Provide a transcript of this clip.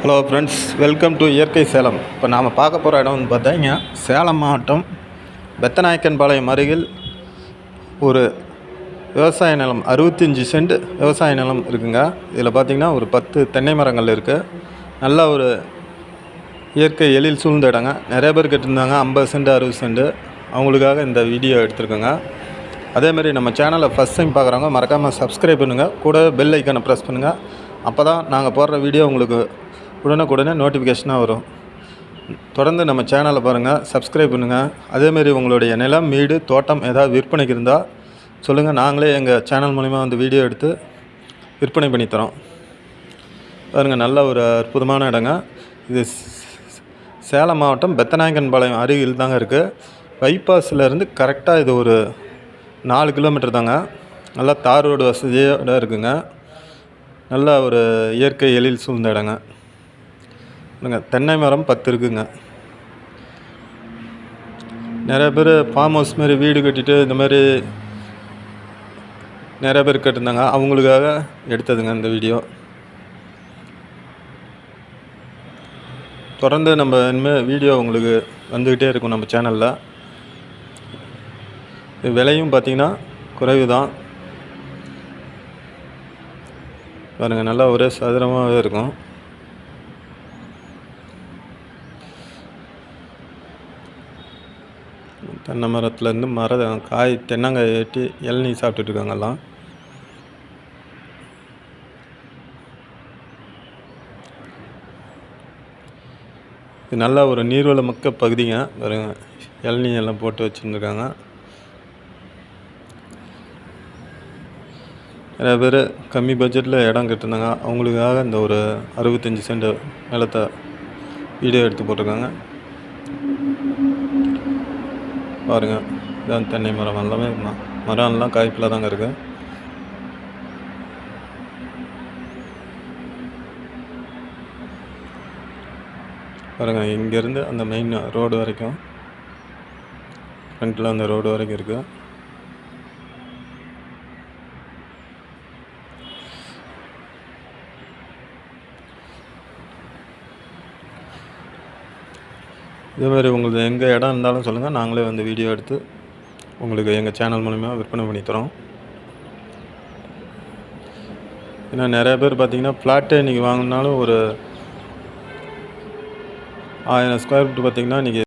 Hello friends, welcome to இயற்கை சேலம். இப்போ நாம் பார்க்க போகிற இடம் வந்து பார்த்தீங்க சேலம் மாவட்டம் பெத்தநாயக்கன்பாளையம் அருகில் ஒரு விவசாய நிலம் 65 சென்ட் விவசாய நிலம் இருக்குங்க. இதில் பார்த்திங்கன்னா ஒரு 10 தென்னை மரங்கள் இருக்குது. நல்ல ஒரு இயற்கை எழில் சூழ்ந்த இடங்க. நிறைய பேர் கேட்டிருந்தாங்க 50 சென்ட் 60 சென்ட். அவங்களுக்காக இந்த வீடியோ எடுத்துருக்கோங்க. அதேமாதிரி நம்ம சேனலை ஃபஸ்ட் டைம் பார்க்குறவங்க மறக்காமல் சப்ஸ்கிரைப் பண்ணுங்கள், கூட பெல் ஐக்கனை ப்ரெஸ் பண்ணுங்கள். அப்போ தான் நாங்கள் போடுற வீடியோ உங்களுக்கு உடனே நோட்டிஃபிகேஷனாக வரும். தொடர்ந்து நம்ம சேனலை பாருங்கள், சப்ஸ்கிரைப் பண்ணுங்கள். அதேமாரி உங்களுடைய நிலம், வீடு, தோட்டம் ஏதாவது விற்பனைக்கு இருந்தால் சொல்லுங்கள். நாங்களே எங்கள் சேனல் மூலிமா வந்து வீடியோ எடுத்து விற்பனை பண்ணித்தரோம். பாருங்கள், நல்ல ஒரு அற்புதமான இடங்க. இது சேலம் மாவட்டம் பெத்தநாயக்கன்பாளையம் அருகில் தாங்க இருக்குது. பைபாஸ்லேருந்து கரெக்டாக இது ஒரு 4 கிலோமீட்டர் தாங்க. நல்லா தார் ரோடு வசதியோடு இருக்குங்க. நல்ல ஒரு இயற்கை எழில் சூழ்ந்த இடங்க. தென்னை மரம் 10 இருக்குங்க. நிறைய பேர் ஃபார்ம் ஹவுஸ் மாதிரி வீடு கட்டிட்டு இந்த மாதிரி நிறைய பேர் கேட்டிருந்தாங்க. அவங்களுக்காக எடுத்ததுங்க இந்த வீடியோ. தொடர்ந்து நம்ம இனிமேல் வீடியோ உங்களுக்கு வந்துக்கிட்டே இருக்கும் நம்ம சேனலில். விலையும் பார்த்திங்கன்னா குறைவு தான். பாருங்கள், நல்லா ஒரே சதுரமாகவே இருக்கும். தென்னை மரத்துலேருந்து காய் தென்னங்காய் வெட்டி இளநீ சாப்பிட்டுட்டு இருக்காங்கலாம். இது நல்ல ஒரு நீர்வள மிக்க பகுதிங்க. பாருங்க, இளநீ எல்லாம் போட்டு வச்சுருந்துருக்காங்க. நிறைய பேர் கம்மி பட்ஜெட்டில் இடம் கேட்டிருந்தாங்க. அவங்களுக்காக இந்த ஒரு 65 சென்ட் நிலத்தை வீடியோ எடுத்து போட்டிருக்காங்க. பாருங்கள், இதான் தென்னை மரம். எல்லாமே மரம்லாம் காய்ப்பில் தாங்க இருக்குது. பாருங்கள், இங்கேருந்து அந்த மெயின் ரோடு வரைக்கும், ஃப்ரண்ட்டில் அந்த ரோடு வரைக்கும் இருக்குது. இதேமாதிரி உங்களுக்கு எங்கே இடம் இருந்தாலும் சொல்லுங்கள். நாங்களே வந்து வீடியோ எடுத்து உங்களுக்கு எங்கள் சேனல் மூலிமா விற்பனை பண்ணித்தரோம். ஏன்னா நிறைய பேர் பார்த்திங்கன்னா ஃப்ளாட்டே இன்றைக்கி வாங்கினாலும் ஒரு 1000 ஸ்கொயர் ஃபீட் பார்த்திங்கன்னா இன்றைக்கி